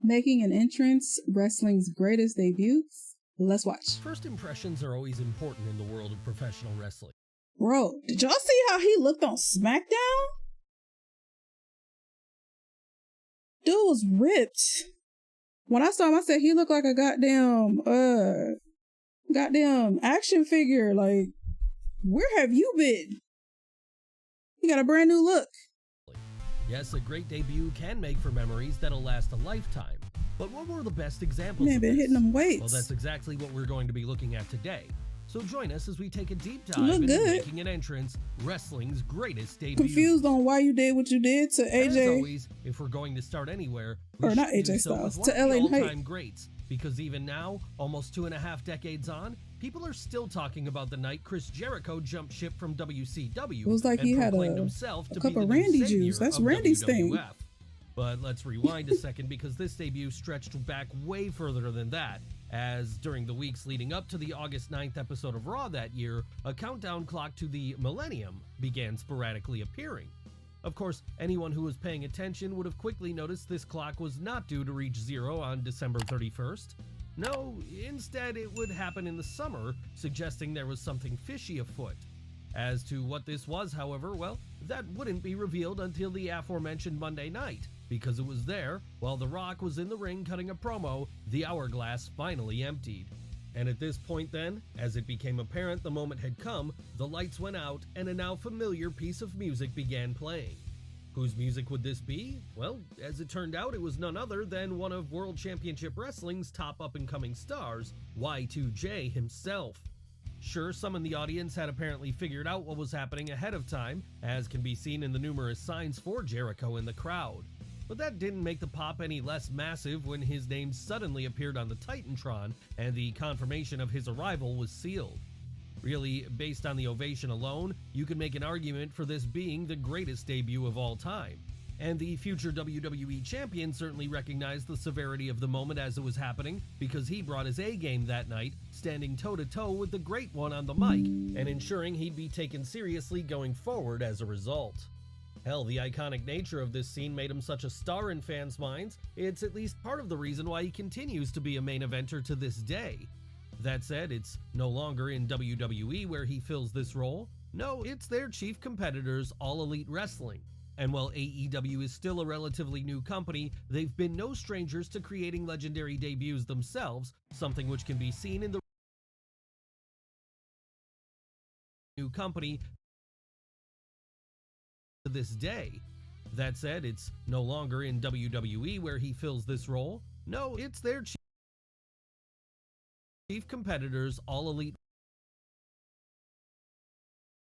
Making an entrance, wrestling's greatest debuts. Let's watch. First impressions are always important in the world of professional wrestling. Bro, did y'all see how he looked on SmackDown? Dude was ripped. When I saw him, I said he looked like a goddamn action figure. Like, where have you been? He got a brand new look. Yes, a great debut can make for memories that'll last a lifetime. But what were the best examples of been this? hitting them weights. Well, that's exactly what we're going to be looking at today. So join us as we take a deep dive into Making an Entrance, wrestling's greatest debut. Confused on why you did what you did to AJ. As always, if we're going to start anywhere, or not AJ Styles, to LA Knight. All-time greats, because even now, almost 2.5 decades on, people are still talking about the night Chris Jericho jumped ship from WCW. It was like he had a cup of Randy juice. That's Randy's thing. But let's rewind a second, because this debut stretched back way further than that, as during the weeks leading up to the August 9th episode of Raw that year, a countdown clock to the millennium began sporadically appearing. Of course, anyone who was paying attention would have quickly noticed this clock was not due to reach zero on December 31st. No, instead it would happen in the summer, suggesting there was something fishy afoot. As to what this was, however, well, that wouldn't be revealed until the aforementioned Monday night, because it was there, while The Rock was in the ring cutting a promo, the hourglass finally emptied. And at this point then, as it became apparent the moment had come, the lights went out and a now familiar piece of music began playing. Whose music would this be? Well, as it turned out, it was none other than one of World Championship Wrestling's top up-and-coming stars, Y2J himself. Sure, some in the audience had apparently figured out what was happening ahead of time, as can be seen in the numerous signs for Jericho in the crowd. But that didn't make the pop any less massive when his name suddenly appeared on the Titantron and the confirmation of his arrival was sealed. Really, based on the ovation alone, you could make an argument for this being the greatest debut of all time. And the future WWE champion certainly recognized the severity of the moment as it was happening, because he brought his A-game that night, standing toe-to-toe with the Great One on the mic, and ensuring he'd be taken seriously going forward as a result. Hell, the iconic nature of this scene made him such a star in fans' minds, it's at least part of the reason why he continues to be a main eventer to this day. That said, it's no longer in WWE where he fills this role. No, it's their chief competitors, All Elite Wrestling. And while AEW is still a relatively new company, they've been no strangers to creating legendary debuts themselves, something which can be seen in the new company to this day. That said, it's no longer in WWE where he fills this role. No, it's their chief competitors, All Elite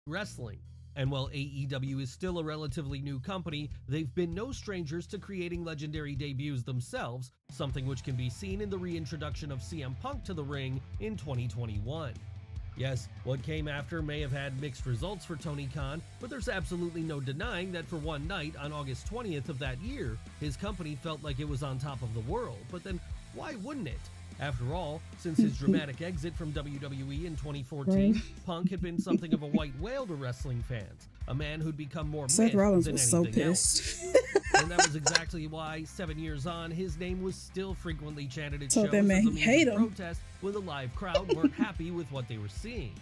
Wrestling. And while AEW is still a relatively new company, they've been no strangers to creating legendary debuts themselves, something which can be seen in the reintroduction of CM Punk to the ring in 2021. Yes, what came after may have had mixed results for Tony Khan, but there's absolutely no denying that for one night on August 20th of that year, his company felt like it was on top of the world. But then, why wouldn't it? After all, since his dramatic exit from WWE in 2014, Punk had been something of a white whale to wrestling fans, a man who'd become more myth than anything else. And that was exactly why, 7 years on, his name was still frequently chanted at shows as a means of protest when the live crowd weren't happy with what they were seeing.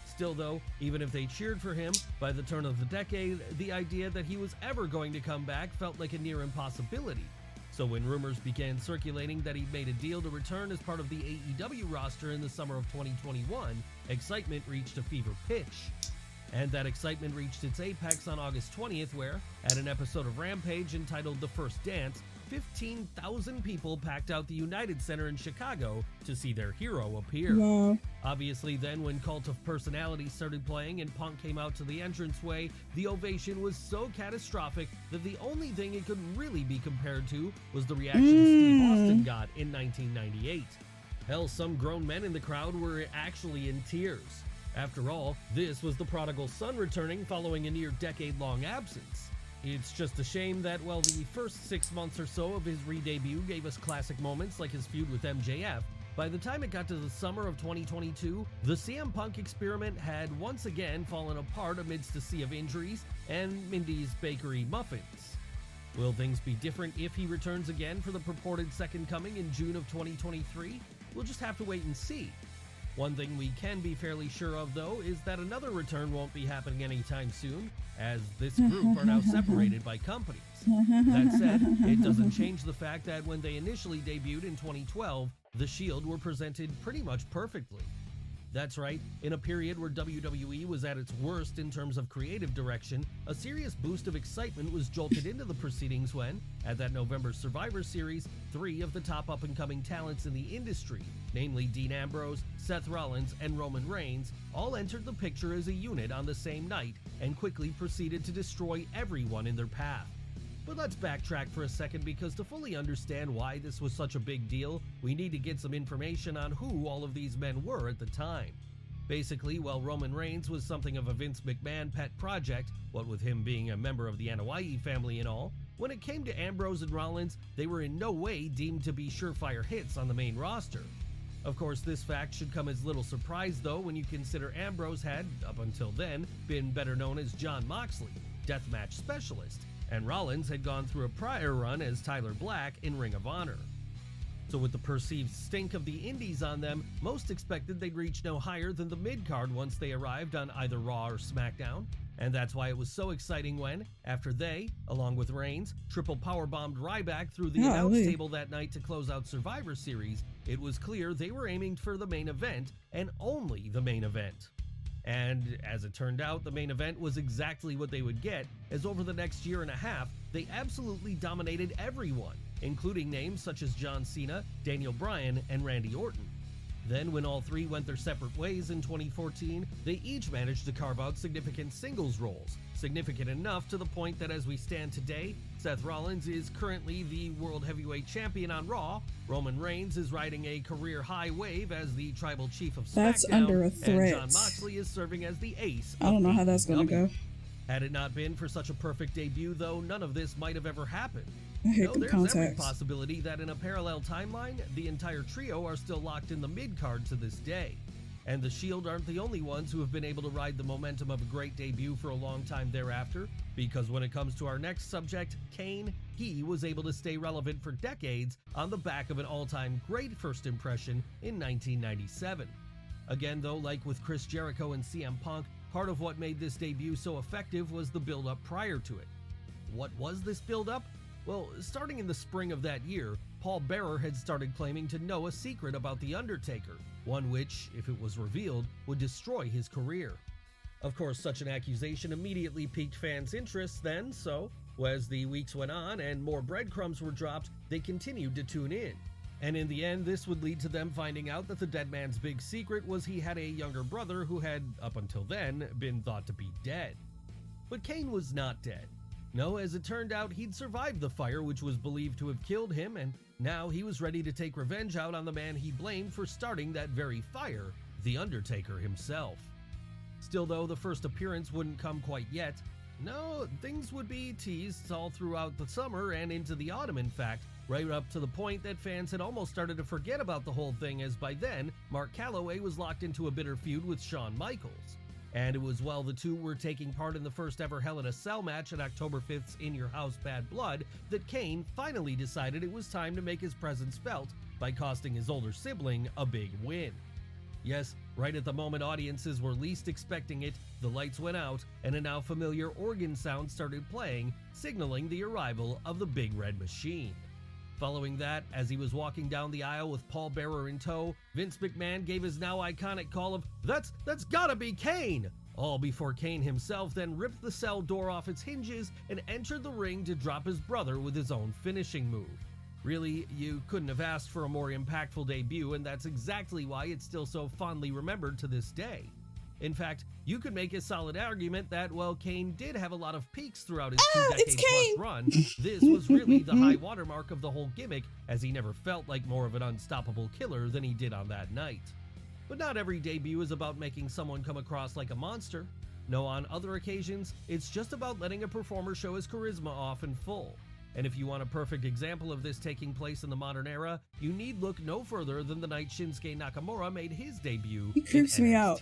Still though, even if they cheered for him, by the turn of the decade, the idea that he was ever going to come back felt like a near impossibility. So when rumors began circulating that he'd made a deal to return as part of the AEW roster in the summer of 2021, excitement reached a fever pitch. And that excitement reached its apex on August 20th where, at an episode of Rampage entitled The First Dance, 15,000 people packed out the United Center in Chicago to see their hero appear. Wow. Obviously then, when Cult of Personality started playing and Punk came out to the entranceway, the ovation was so catastrophic that the only thing it could really be compared to was the reaction Steve Austin got in 1998. Hell, some grown men in the crowd were actually in tears. After all, this was the prodigal son returning following a near decade-long absence. It's just a shame that while the first 6 months or so of his re-debut gave us classic moments like his feud with MJF, by the time it got to the summer of 2022, the CM Punk experiment had once again fallen apart amidst a sea of injuries and Mindy's Bakery muffins. Will things be different if he returns again for the purported second coming in June of 2023? We'll just have to wait and see. One thing we can be fairly sure of, though, is that another return won't be happening anytime soon, as this group are now separated by companies. That said, it doesn't change the fact that when they initially debuted in 2012, The Shield were presented pretty much perfectly. That's right, in a period where WWE was at its worst in terms of creative direction, a serious boost of excitement was jolted into the proceedings when, at that November Survivor Series, 3 of the top up-and-coming talents in the industry, namely Dean Ambrose, Seth Rollins, and Roman Reigns, all entered the picture as a unit on the same night and quickly proceeded to destroy everyone in their path. But let's backtrack for a second, because to fully understand why this was such a big deal, we need to get some information on who all of these men were at the time. Basically, while Roman Reigns was something of a Vince McMahon pet project, what with him being a member of the Anoa'i family and all, when it came to Ambrose and Rollins, they were in no way deemed to be surefire hits on the main roster. Of course, this fact should come as little surprise, though, when you consider Ambrose had, up until then, been better known as Jon Moxley, deathmatch specialist, and Rollins had gone through a prior run as Tyler Black in Ring of Honor. So with the perceived stink of the indies on them, most expected they'd reach no higher than the mid-card once they arrived on either Raw or SmackDown, and that's why it was so exciting when, after they, along with Reigns, triple powerbombed Ryback through the announce table that night to close out Survivor Series, it was clear they were aiming for the main event, and only the main event. And as it turned out, the main event was exactly what they would get, as over the next year and a half, they absolutely dominated everyone, including names such as John Cena, Daniel Bryan, and Randy Orton. Then, when all three went their separate ways in 2014, they each managed to carve out significant singles roles, significant enough to the point that as we stand today, Seth Rollins is currently the World Heavyweight Champion on Raw, Roman Reigns is riding a career-high wave as the Tribal Chief of SmackDown, that's under a threat. And Jon Moxley is serving as the ace I don't know how that's going to go. Had it not been for such a perfect debut, though, none of this might have ever happened. There's every possibility that in a parallel timeline, the entire trio are still locked in the mid-card to this day. And the Shield aren't the only ones who have been able to ride the momentum of a great debut for a long time thereafter, because when it comes to our next subject, Kane, he was able to stay relevant for decades on the back of an all-time great first impression in 1997. Again, though, like with Chris Jericho and CM Punk, part of what made this debut so effective was the build-up prior to it. What was this build-up? Well, starting in the spring of that year, Paul Bearer had started claiming to know a secret about The Undertaker, one which, if it was revealed, would destroy his career. Of course, such an accusation immediately piqued fans' interest then, so, as the weeks went on and more breadcrumbs were dropped, they continued to tune in. And in the end, this would lead to them finding out that the dead man's big secret was he had a younger brother who had, up until then, been thought to be dead. But Kane was not dead. No, as it turned out, he'd survived the fire which was believed to have killed him, and now he was ready to take revenge out on the man he blamed for starting that very fire, The Undertaker himself. Still, though, the first appearance wouldn't come quite yet. No, things would be teased all throughout the summer and into the autumn, in fact, right up to the point that fans had almost started to forget about the whole thing, as by then, Mark Calloway was locked into a bitter feud with Shawn Michaels. And it was while the two were taking part in the first ever Hell in a Cell match at October 5th's In Your House Bad Blood that Kane finally decided it was time to make his presence felt by costing his older sibling a big win. Yes, right at the moment audiences were least expecting it, the lights went out and a now familiar organ sound started playing, signaling the arrival of the Big Red Machine. Following that, as he was walking down the aisle with Paul Bearer in tow, Vince McMahon gave his now iconic call of, That's gotta be Kane! All before Kane himself then ripped the cell door off its hinges and entered the ring to drop his brother with his own finishing move. Really, you couldn't have asked for a more impactful debut, and that's exactly why it's still so fondly remembered to this day. In fact, you could make a solid argument that, while Kane did have a lot of peaks throughout his 2-decade-plus run, this was really the high watermark of the whole gimmick, as he never felt like more of an unstoppable killer than he did on that night. But not every debut is about making someone come across like a monster. No, on other occasions, it's just about letting a performer show his charisma off in full. And if you want a perfect example of this taking place in the modern era, you need look no further than the night Shinsuke Nakamura made his debut He creeps me out.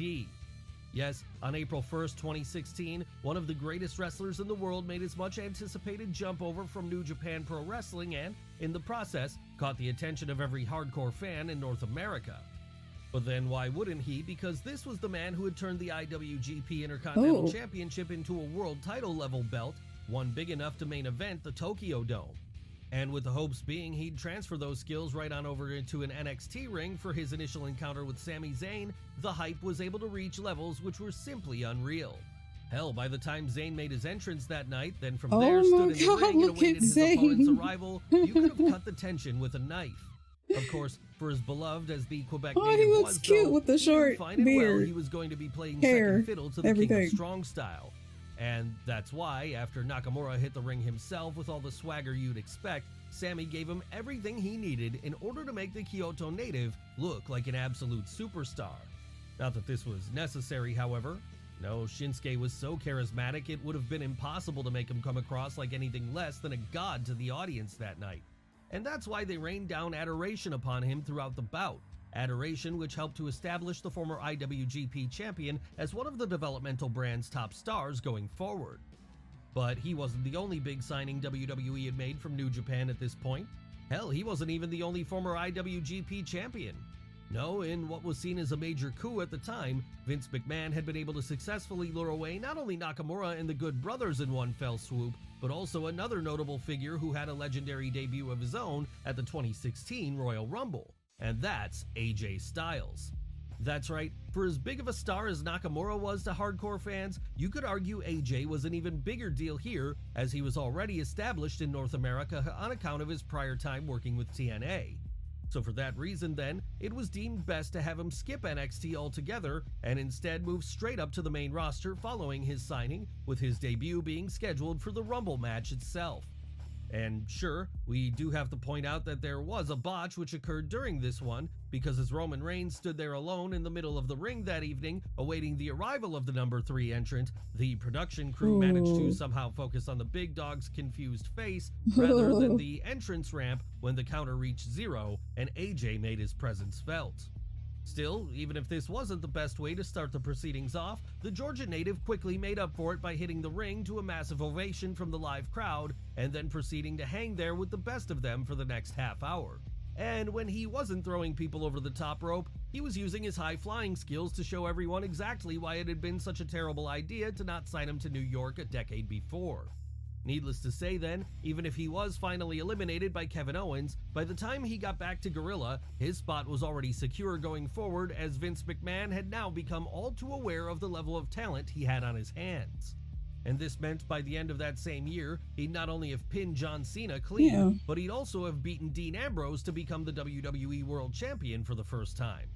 Yes, on April 1st, 2016, one of the greatest wrestlers in the world made his much anticipated jump over from New Japan Pro Wrestling and, in the process, caught the attention of every hardcore fan in North America. But then why wouldn't he? Because this was the man who had turned the IWGP Intercontinental Championship into a world title level belt, one big enough to main event the Tokyo Dome. And with the hopes being he'd transfer those skills right on over into an NXT ring for his initial encounter with Sami Zayn, the hype was able to reach levels which were simply unreal. Hell, by the time Zayn made his entrance that night, then from there stood in the ring and awaited his opponent's arrival, you could have cut the tension with a knife. Of course, for as beloved as the Quebec native he looks was, cute though, with the short beard. He was going to be playing Hair, second fiddle to the everything. King of Strong Style. And that's why, after Nakamura hit the ring himself with all the swagger you'd expect, Sami gave him everything he needed in order to make the Kyoto native look like an absolute superstar. Not that this was necessary, however. No, Shinsuke was so charismatic it would have been impossible to make him come across like anything less than a god to the audience that night. And that's why they rained down adoration upon him throughout the bout. Adoration which helped to establish the former IWGP champion as one of the developmental brand's top stars going forward. But he wasn't the only big signing WWE had made from New Japan at this point. Hell, he wasn't even the only former IWGP champion. No, in what was seen as a major coup at the time, Vince McMahon had been able to successfully lure away not only Nakamura and the Good Brothers in one fell swoop, but also another notable figure who had a legendary debut of his own at the 2016 Royal Rumble. And that's AJ Styles. That's right, for as big of a star as Nakamura was to hardcore fans, you could argue AJ was an even bigger deal here, as he was already established in North America on account of his prior time working with TNA. So for that reason then, it was deemed best to have him skip NXT altogether and instead move straight up to the main roster following his signing, with his debut being scheduled for the Rumble match itself. And sure, we do have to point out that there was a botch which occurred during this one, because as Roman Reigns stood there alone in the middle of the ring that evening, awaiting the arrival of the number 3 entrant, the production crew managed to somehow focus on the big dog's confused face rather than the entrance ramp when the counter reached 0 and AJ made his presence felt. Still, even if this wasn't the best way to start the proceedings off, the Georgia native quickly made up for it by hitting the ring to a massive ovation from the live crowd and then proceeding to hang there with the best of them for the next half hour. And when he wasn't throwing people over the top rope, he was using his high flying skills to show everyone exactly why it had been such a terrible idea to not sign him to New York a decade before. Needless to say then, even if he was finally eliminated by Kevin Owens, by the time he got back to Gorilla, his spot was already secure going forward, as Vince McMahon had now become all too aware of the level of talent he had on his hands. And this meant by the end of that same year, he'd not only have pinned John Cena clean, but he'd also have beaten Dean Ambrose to become the WWE World Champion for the first time.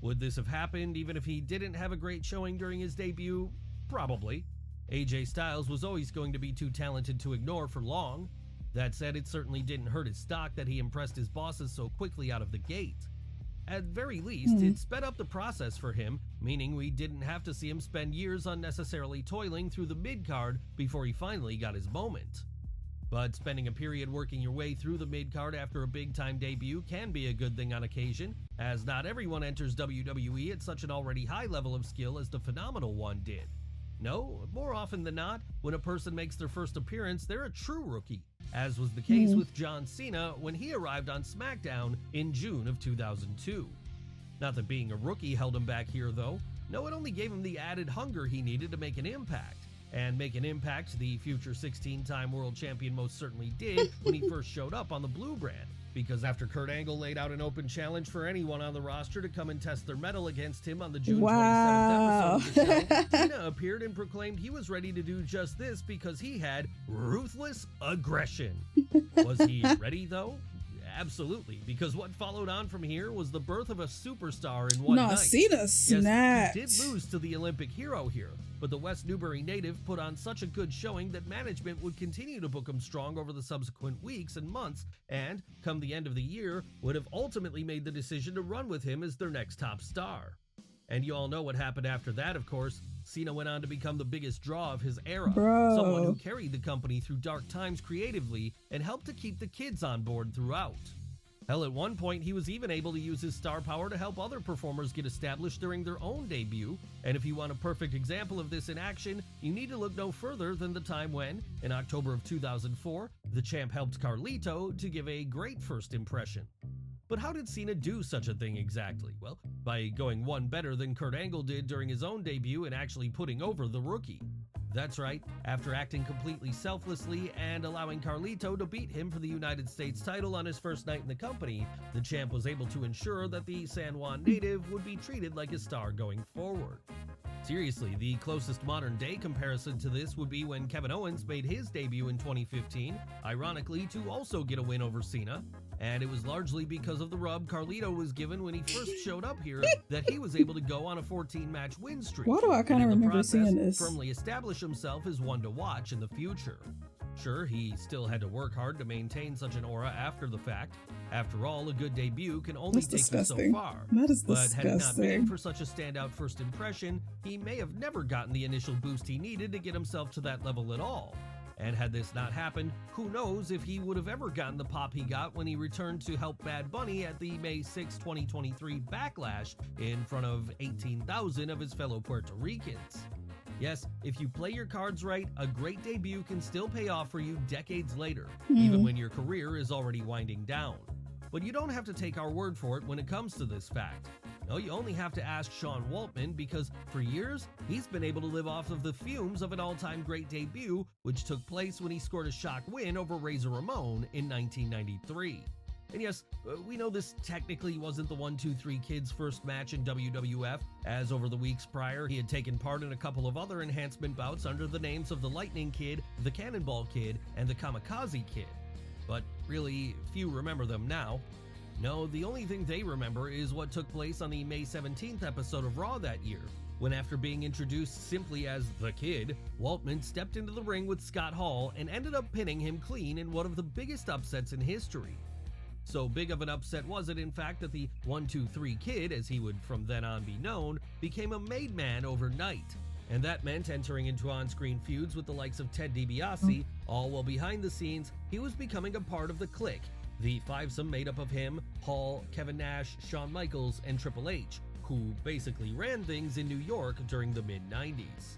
Would this have happened even if he didn't have a great showing during his debut? Probably. AJ Styles was always going to be too talented to ignore for long. That said, it certainly didn't hurt his stock that he impressed his bosses so quickly out of the gate. At very least, it sped up the process for him, meaning we didn't have to see him spend years unnecessarily toiling through the mid-card before he finally got his moment. But spending a period working your way through the mid-card after a big-time debut can be a good thing on occasion, as not everyone enters WWE at such an already high level of skill as the phenomenal one did. No, more often than not, when a person makes their first appearance, they're a true rookie, as was the case with John Cena when he arrived on SmackDown in June of 2002. Not that being a rookie held him back here though. No, it only gave him the added hunger he needed to make an impact. And make an impact the future 16-time world champion most certainly did when he first showed up on the Blue brand. Because after Kurt Angle laid out an open challenge for anyone on the roster to come and test their mettle against him on the June 27th episode of the show, Cena appeared and proclaimed he was ready to do just this because he had ruthless aggression. Was he ready though? Absolutely, because what followed on from here was the birth of a superstar in one night. Cena snapped. Yes, he did lose to the Olympic hero here, but the West Newbury native put on such a good showing that management would continue to book him strong over the subsequent weeks and months, and, come the end of the year, would have ultimately made the decision to run with him as their next top star. And you all know what happened after that, of course. Cena went on to become the biggest draw of his era. Someone who carried the company through dark times creatively and helped to keep the kids on board throughout. Hell, at one point, he was even able to use his star power to help other performers get established during their own debut, and if you want a perfect example of this in action, you need to look no further than the time when, in October of 2004, the champ helped Carlito to give a great first impression. But how did Cena do such a thing exactly? Well, by going one better than Kurt Angle did during his own debut and actually putting over the rookie. That's right, after acting completely selflessly and allowing Carlito to beat him for the United States title on his first night in the company, the champ was able to ensure that the San Juan native would be treated like a star going forward. Seriously, the closest modern day comparison to this would be when Kevin Owens made his debut in 2015, ironically to also get a win over Cena, and it was largely because of the rub Carlito was given when he first showed up here that he was able to go on a 14-match win streak. Why do I kind of remember seeing this? Firmly establish himself as one to watch in the future. Sure, he still had to work hard to maintain such an aura after the fact. After all, a good debut can only take you so far. That is but disgusting. had it not been for such a standout first impression, he may have never gotten the initial boost he needed to get himself to that level at all. And had this not happened, who knows if he would have ever gotten the pop he got when he returned to help Bad Bunny at the May 6, 2023 Backlash in front of 18,000 of his fellow Puerto Ricans. Yes, if you play your cards right, a great debut can still pay off for you decades later, even when your career is already winding down. But you don't have to take our word for it when it comes to this fact. No, you only have to ask Sean Waltman because for years, he's been able to live off of the fumes of an all-time great debut, which took place when he scored a shock win over Razor Ramon in 1993. And yes, we know this technically wasn't the 1-2-3 Kid's first match in WWF, as over the weeks prior he had taken part in a couple of other enhancement bouts under the names of the Lightning Kid, the Cannonball Kid, and the Kamikaze Kid. But really, few remember them now. No, the only thing they remember is what took place on the May 17th episode of Raw that year, when after being introduced simply as The Kid, Waltman stepped into the ring with Scott Hall and ended up pinning him clean in one of the biggest upsets in history. So big of an upset was it, in fact, that the 1-2-3 Kid, as he would from then on be known, became a made man overnight. And that meant entering into on-screen feuds with the likes of Ted DiBiase, all while behind the scenes, he was becoming a part of the Clique, the fivesome made up of him, Hall, Kevin Nash, Shawn Michaels, and Triple H, who basically ran things in New York during the mid-90s.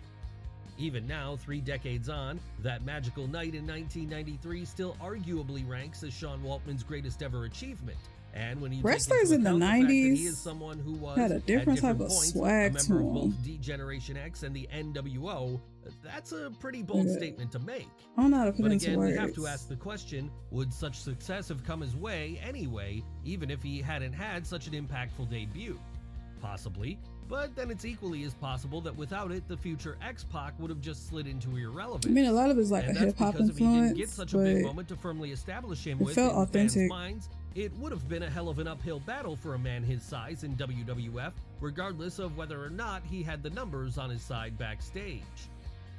Even now, 3 decades on, that magical night in 1993 still arguably ranks as Sean Waltman's greatest ever achievement. And when you wrestlers in the 90s he is someone who was had a different type of swag a to member of him. both D-Generation X and the NWO, that's a pretty bold statement to make. I don't know how to put But into again, words. we have to ask the question, would such success have come his way anyway, even if he hadn't had such an impactful debut? Possibly, but then it's equally as possible that without it, the future X-Pac would have just slid into irrelevance. I mean, a lot of it's like And a that's hip hop because if he didn't influence, get such a big but moment to firmly establish him it with felt in fans' authentic. minds, it would have been a hell of an uphill battle for a man his size in WWF, regardless of whether or not he had the numbers on his side backstage.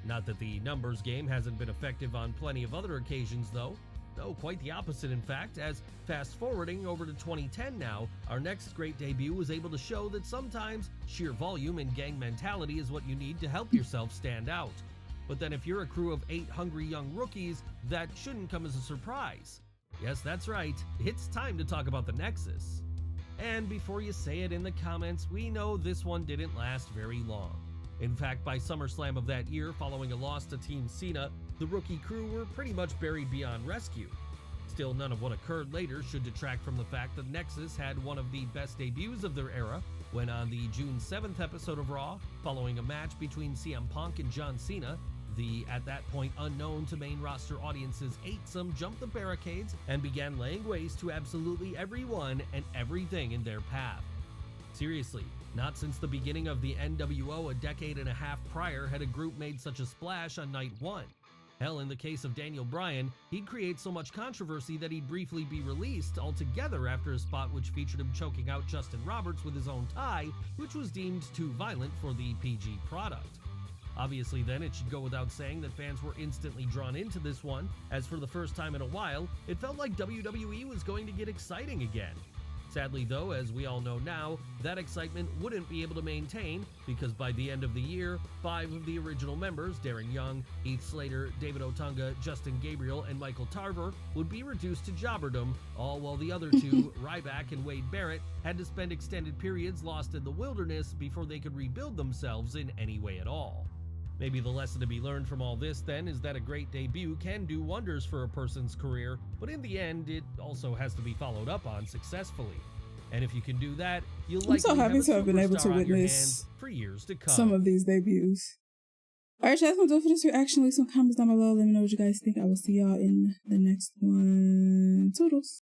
Not that the numbers game hasn't been effective on plenty of other occasions though. No, quite the opposite in fact, as fast forwarding over to 2010 now, our next great debut was able to show that sometimes sheer volume and gang mentality is what you need to help yourself stand out. But then if you're a crew of 8 hungry young rookies, that shouldn't come as a surprise. Yes, that's right, it's time to talk about the Nexus. And before you say it in the comments, we know this one didn't last very long. In fact, by SummerSlam of that year, following a loss to Team Cena, the rookie crew were pretty much buried beyond rescue. Still, none of what occurred later should detract from the fact that Nexus had one of the best debuts of their era, when on the June 7th episode of Raw, following a match between CM Punk and John Cena, the at that point unknown to main roster audiences ATHF jumped the barricades and began laying waste to absolutely everyone and everything in their path. Seriously, not since the beginning of the NWO a decade and a half prior had a group made such a splash on night 1. Hell, in the case of Daniel Bryan, he'd create so much controversy that he'd briefly be released altogether after a spot which featured him choking out Justin Roberts with his own tie, which was deemed too violent for the PG product. Obviously then, it should go without saying that fans were instantly drawn into this one, as for the first time in a while, it felt like WWE was going to get exciting again. Sadly though, as we all know now, that excitement wouldn't be able to maintain because by the end of the year, 5 of the original members, Darren Young, Heath Slater, David Otunga, Justin Gabriel, and Michael Tarver, would be reduced to jobberdom, all while the other 2, Ryback and Wade Barrett, had to spend extended periods lost in the wilderness before they could rebuild themselves in any way at all. Maybe the lesson to be learned from all this then is that a great debut can do wonders for a person's career, but in the end, it also has to be followed up on successfully. And if you can do that, you'll likely I'm so happy to have been able to superstar on your witness hands for years to come. some of these debuts. Alright, that's gonna do it for this reaction. Leave some comments down below. Let me know what you guys think. I will see y'all in the next one. Toodles.